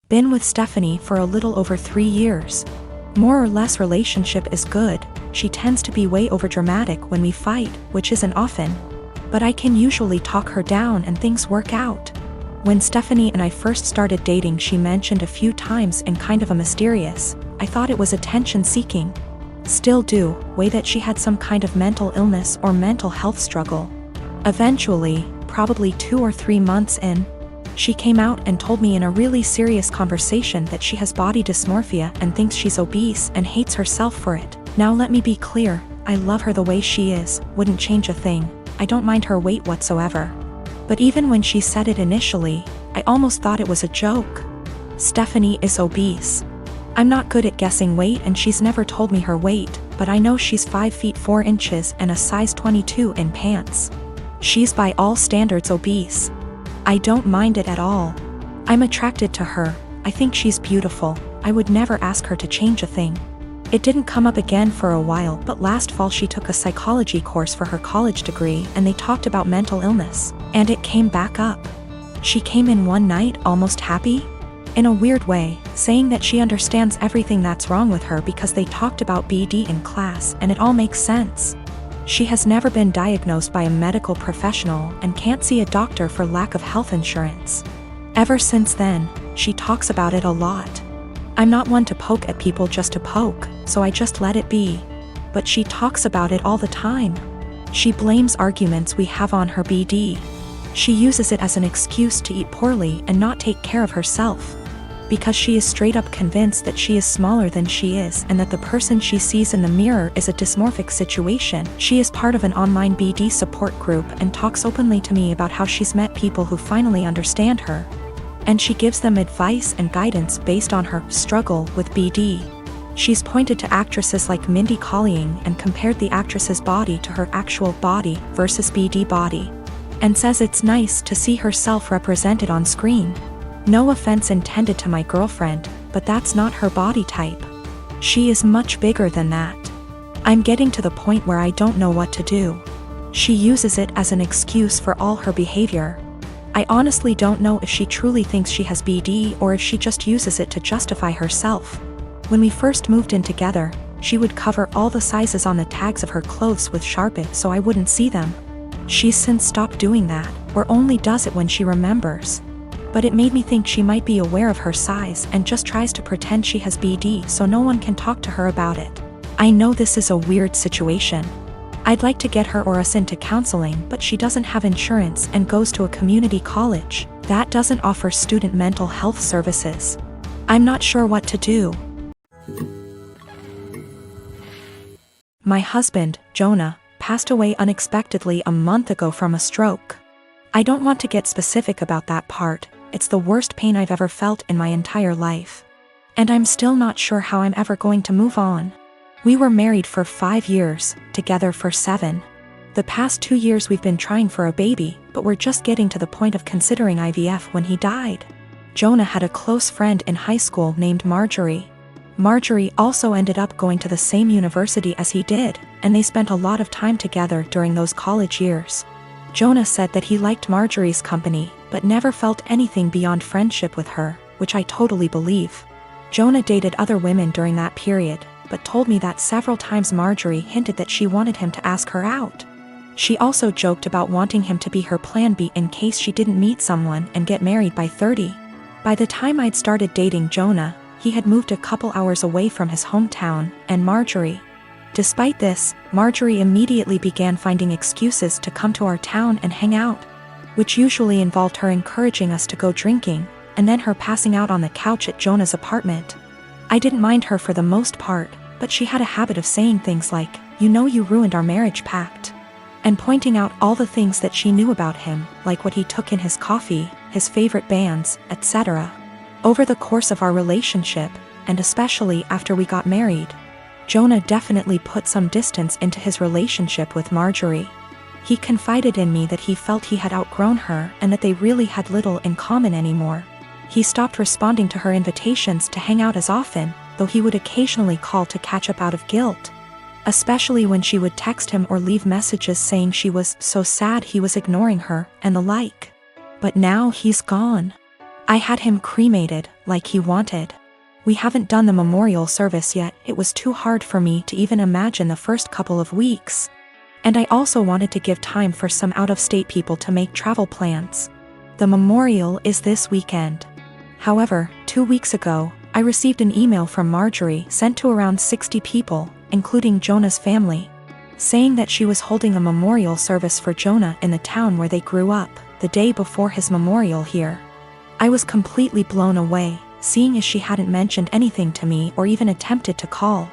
Been with Stephanie for a little over 3 years. More or less relationship is good. She tends to be way overdramatic when we fight, which isn't often. But I can usually talk her down and things work out. When Stephanie and I first started dating, she mentioned a few times in kind of a mysterious, I thought it was attention-seeking. Still do, way that she had some kind of mental illness or mental health struggle. Eventually, probably 2 or 3 months in, she came out and told me in a really serious conversation that she has body dysmorphia and thinks she's obese and hates herself for it. Now let me be clear, I love her the way she is, wouldn't change a thing. I don't mind her weight whatsoever. But even when she said it initially, I almost thought it was a joke. Stephanie is obese. I'm not good at guessing weight and she's never told me her weight, but I know she's 5 feet 4 inches and a size 22 in pants. She's by all standards obese. I don't mind it at all. I'm attracted to her. I think she's beautiful. I would never ask her to change a thing. It didn't come up again for a while, but last fall she took a psychology course for her college degree and they talked about mental illness, and it came back up. She came in one night almost happy, in a weird way, saying that she understands everything that's wrong with her because they talked about BD in class and it all makes sense. She has never been diagnosed by a medical professional and can't see a doctor for lack of health insurance. Ever since then, she talks about it a lot. I'm not one to poke at people just to poke, so I just let it be. But she talks about it all the time. She blames arguments we have on her BD. She uses it as an excuse to eat poorly and not take care of herself. Because she is straight up convinced that she is smaller than she is and that the person she sees in the mirror is a dysmorphic situation. She is part of an online BD support group and talks openly to me about how she's met people who finally understand her. And she gives them advice and guidance based on her struggle with BD. She's pointed to actresses like Mindy Kaling and compared the actress's body to her actual body versus BD body. And says it's nice to see herself represented on screen. No offense intended to my girlfriend, but that's not her body type. She is much bigger than that. I'm getting to the point where I don't know what to do. She uses it as an excuse for all her behavior. I honestly don't know if she truly thinks she has BD or if she just uses it to justify herself. When we first moved in together, she would cover all the sizes on the tags of her clothes with Sharpie so I wouldn't see them. She's since stopped doing that, or only does it when she remembers. But it made me think she might be aware of her size and just tries to pretend she has BD so no one can talk to her about it. I know this is a weird situation. I'd like to get her or us into counseling, but she doesn't have insurance and goes to a community college that doesn't offer student mental health services. I'm not sure what to do. My husband, Jonah, passed away unexpectedly a month ago from a stroke. I don't want to get specific about that part. It's the worst pain I've ever felt in my entire life. And I'm still not sure how I'm ever going to move on. We were married for 5 years, together for 7. The past 2 years we've been trying for a baby, but we're just getting to the point of considering IVF when he died. Jonah had a close friend in high school named Marjorie. Marjorie also ended up going to the same university as he did, and they spent a lot of time together during those college years. Jonah said that he liked Marjorie's company, but never felt anything beyond friendship with her, which I totally believe. Jonah dated other women during that period, but told me that several times Marjorie hinted that she wanted him to ask her out. She also joked about wanting him to be her plan B in case she didn't meet someone and get married by 30. By the time I'd started dating Jonah, he had moved a couple hours away from his hometown, and Marjorie. Despite this, Marjorie immediately began finding excuses to come to our town and hang out, which usually involved her encouraging us to go drinking, and then her passing out on the couch at Jonah's apartment. I didn't mind her for the most part, but she had a habit of saying things like, "You know you ruined our marriage pact," and pointing out all the things that she knew about him, like what he took in his coffee, his favorite bands, etc. Over the course of our relationship, and especially after we got married, Jonah definitely put some distance into his relationship with Marjorie. He confided in me that he felt he had outgrown her and that they really had little in common anymore. He stopped responding to her invitations to hang out as often, though he would occasionally call to catch up out of guilt. Especially when she would text him or leave messages saying she was so sad he was ignoring her, and the like. But now he's gone. I had him cremated, like he wanted. We haven't done the memorial service yet. It was too hard for me to even imagine the first couple of weeks. And I also wanted to give time for some out-of-state people to make travel plans. The memorial is this weekend. However, 2 weeks ago, I received an email from Marjorie sent to around 60 people, including Jonah's family, saying that she was holding a memorial service for Jonah in the town where they grew up, the day before his memorial here. I was completely blown away, seeing as she hadn't mentioned anything to me or even attempted to call.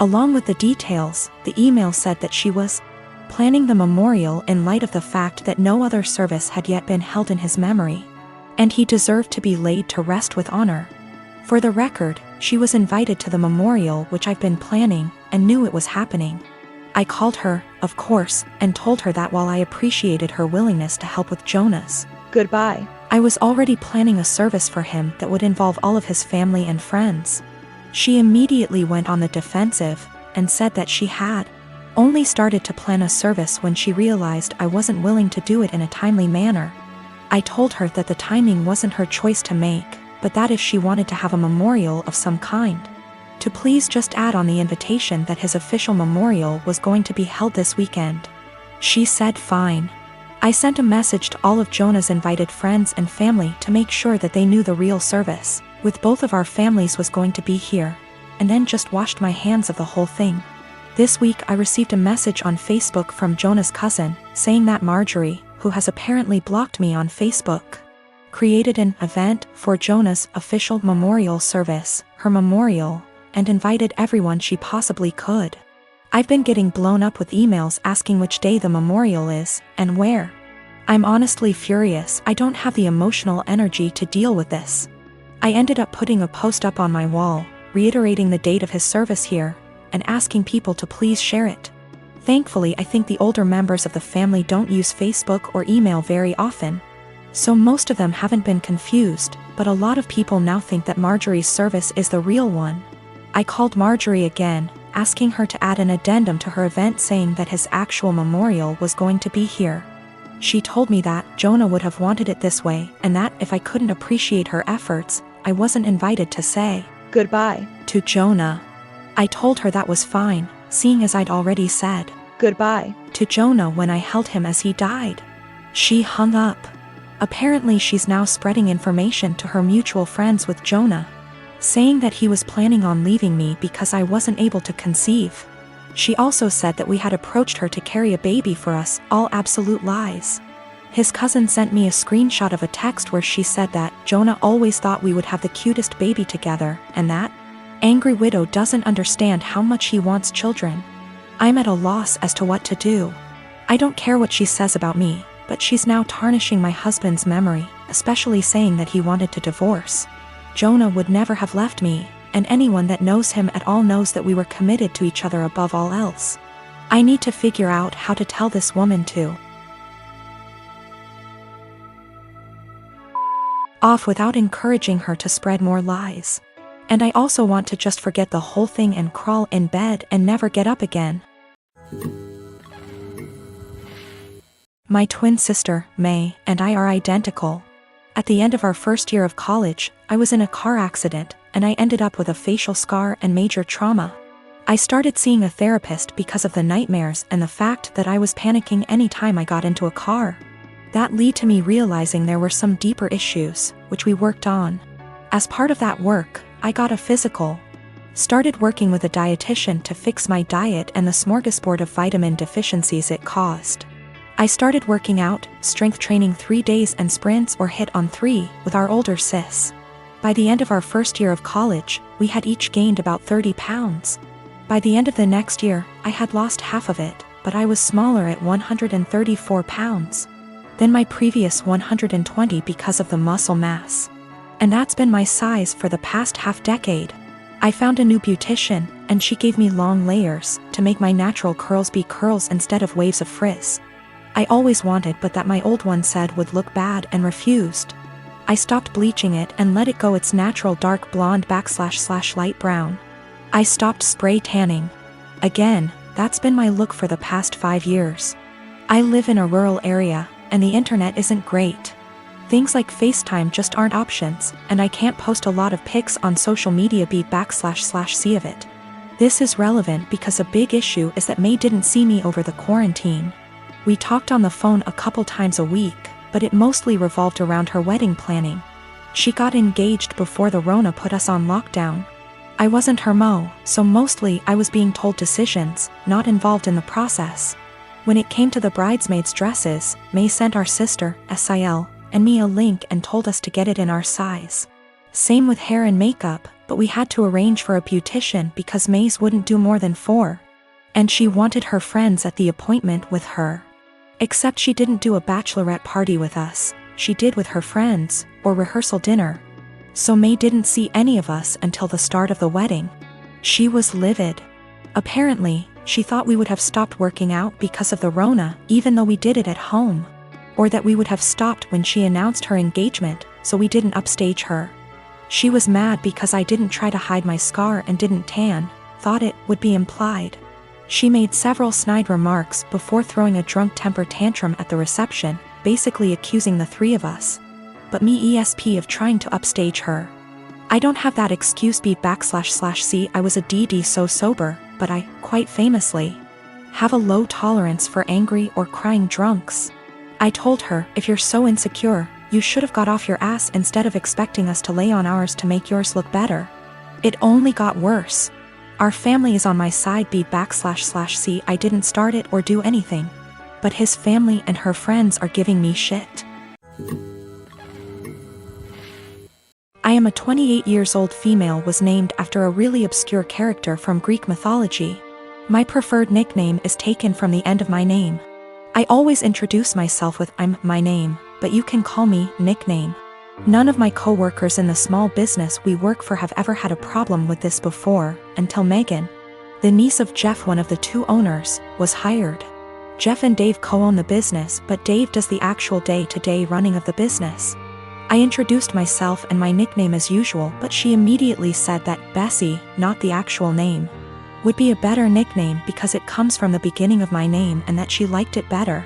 Along with the details, the email said that she was planning the memorial in light of the fact that no other service had yet been held in his memory, and he deserved to be laid to rest with honor. For the record, she was invited to the memorial, which I've been planning, and knew it was happening. I called her, of course, and told her that while I appreciated her willingness to help with Jonah's goodbye, I was already planning a service for him that would involve all of his family and friends. She immediately went on the defensive, and said that she had only started to plan a service when she realized I wasn't willing to do it in a timely manner. I told her that the timing wasn't her choice to make, but that if she wanted to have a memorial of some kind, to please just add on the invitation that his official memorial was going to be held this weekend. She said fine. I sent a message to all of Jonah's invited friends and family to make sure that they knew the real service, with both of our families, was going to be here, and then just washed my hands of the whole thing. This week I received a message on Facebook from Jonah's cousin, saying that Marjorie, who has apparently blocked me on Facebook, created an event for Jonah's official memorial service, her memorial, and invited everyone she possibly could. I've been getting blown up with emails asking which day the memorial is, and where. I'm honestly furious. I don't have the emotional energy to deal with this. I ended up putting a post up on my wall, reiterating the date of his service here, and asking people to please share it. Thankfully, I think the older members of the family don't use Facebook or email very often, so most of them haven't been confused, but a lot of people now think that Marjorie's service is the real one. I called Marjorie again, asking her to add an addendum to her event saying that his actual memorial was going to be here. She told me that Jonah would have wanted it this way, and that if I couldn't appreciate her efforts, I wasn't invited to say goodbye to Jonah. I told her that was fine, seeing as I'd already said goodbye to Jonah when I held him as he died. She hung up. Apparently she's now spreading information to her mutual friends with Jonah, saying that he was planning on leaving me because I wasn't able to conceive. She also said that we had approached her to carry a baby for us, all absolute lies. His cousin sent me a screenshot of a text where she said that Jonah always thought we would have the cutest baby together, and that angry widow doesn't understand how much he wants children. I'm at a loss as to what to do. I don't care what she says about me, but she's now tarnishing my husband's memory, especially saying that he wanted to divorce. Jonah would never have left me, and anyone that knows him at all knows that we were committed to each other above all else. I need to figure out how to tell this woman to off without encouraging her to spread more lies. And I also want to just forget the whole thing and crawl in bed and never get up again. My twin sister, May, and I are identical. At the end of our first year of college, I was in a car accident, and I ended up with a facial scar and major trauma. I started seeing a therapist because of the nightmares and the fact that I was panicking any time I got into a car. That led to me realizing there were some deeper issues, which we worked on. As part of that work, I got a physical. Started working with a dietitian to fix my diet and the smorgasbord of vitamin deficiencies it caused. I started working out, strength training 3 days and sprints or hit on 3, with our older sis. By the end of our first year of college, we had each gained about 30 pounds. By the end of the next year, I had lost half of it, but I was smaller at 134 pounds than my previous 120 because of the muscle mass. And that's been my size for the past half-decade. I found a new beautician, and she gave me long layers to make my natural curls be curls instead of waves of frizz. I always wanted but that my old one said would look bad and refused. I stopped bleaching it and let it go its natural dark blonde / light brown. I stopped spray tanning. Again, that's been my look for the past 5 years. I live in a rural area, and the internet isn't great. Things like FaceTime just aren't options, and I can't post a lot of pics on social media //C of it. This is relevant because a big issue is that May didn't see me over the quarantine. We talked on the phone a couple times a week, but it mostly revolved around her wedding planning. She got engaged before the Rona put us on lockdown. I wasn't her mo, so mostly I was being told decisions, not involved in the process. When it came to the bridesmaids' dresses, May sent our sister, SIL, and me a link and told us to get it in our size. Same with hair and makeup, but we had to arrange for a beautician because May's wouldn't do more than 4. And she wanted her friends at the appointment with her. Except she didn't do a bachelorette party with us, she did with her friends, or rehearsal dinner. So May didn't see any of us until the start of the wedding. She was livid. Apparently, she thought we would have stopped working out because of the Rona, even though we did it at home. Or that we would have stopped when she announced her engagement, so we didn't upstage her. She was mad because I didn't try to hide my scar and didn't tan, thought it would be implied. She made several snide remarks before throwing a drunk temper tantrum at the reception, basically accusing the 3 of us. But me ESP of trying to upstage her. I don't have that excuse //C. I was a DD so sober, but I, quite famously, have a low tolerance for angry or crying drunks. I told her, if you're so insecure, you should have got off your ass instead of expecting us to lay on ours to make yours look better. It only got worse. Our family is on my side //C. I didn't start it or do anything. But his family and her friends are giving me shit. I am a 28 years old female was named after a really obscure character from Greek mythology. My preferred nickname is taken from the end of my name. I always introduce myself with I'm my name, but you can call me nickname. None of my co-workers in the small business we work for have ever had a problem with this before, until Megan, the niece of Jeff, one of the 2 owners, was hired. Jeff and Dave co-own the business, but Dave does the actual day-to-day running of the business. I introduced myself and my nickname as usual, but she immediately said that Bessie, not the actual name, would be a better nickname because it comes from the beginning of my name and that she liked it better.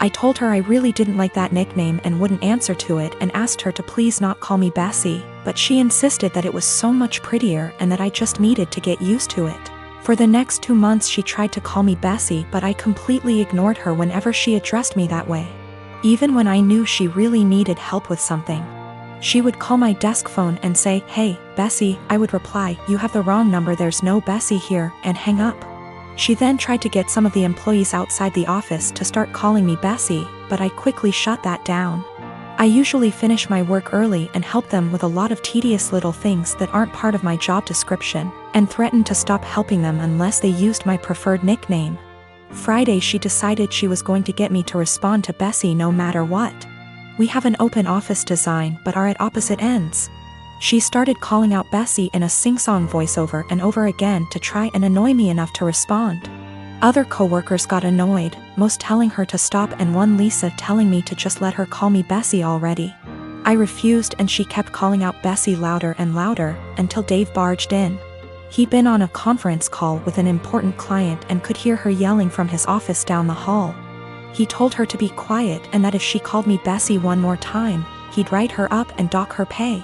I told her I really didn't like that nickname and wouldn't answer to it and asked her to please not call me Bessie, but she insisted that it was so much prettier and that I just needed to get used to it. For the next 2 months she tried to call me Bessie, but I completely ignored her whenever she addressed me that way. Even when I knew she really needed help with something. She would call my desk phone and say, "Hey, Bessie," I would reply, "You have the wrong number, there's no Bessie here," and hang up. She then tried to get some of the employees outside the office to start calling me Bessie, but I quickly shut that down. I usually finish my work early and help them with a lot of tedious little things that aren't part of my job description, and threatened to stop helping them unless they used my preferred nickname. Friday she decided she was going to get me to respond to Bessie no matter what. We have an open office design but are at opposite ends. She started calling out Bessie in a sing-song voiceover and over again to try and annoy me enough to respond. Other coworkers got annoyed, most telling her to stop and one Lisa telling me to just let her call me Bessie already. I refused and she kept calling out Bessie louder and louder, until Dave barged in. He'd been on a conference call with an important client and could hear her yelling from his office down the hall. He told her to be quiet and that if she called me Bessie one more time, he'd write her up and dock her pay.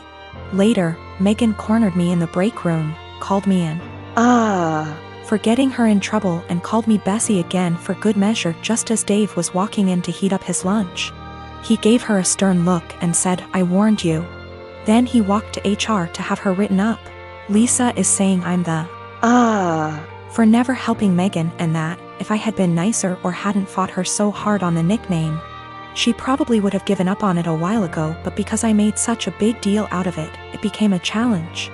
Later, Megan cornered me in the break room, called me in for getting her in trouble and called me Bessie again for good measure just as Dave was walking in to heat up his lunch. He gave her a stern look and said, "I warned you." Then he walked to HR to have her written up. Lisa is saying I'm the for never helping Megan and that, if I had been nicer or hadn't fought her so hard on the nickname, she probably would have given up on it a while ago, but because I made such a big deal out of it, it became a challenge.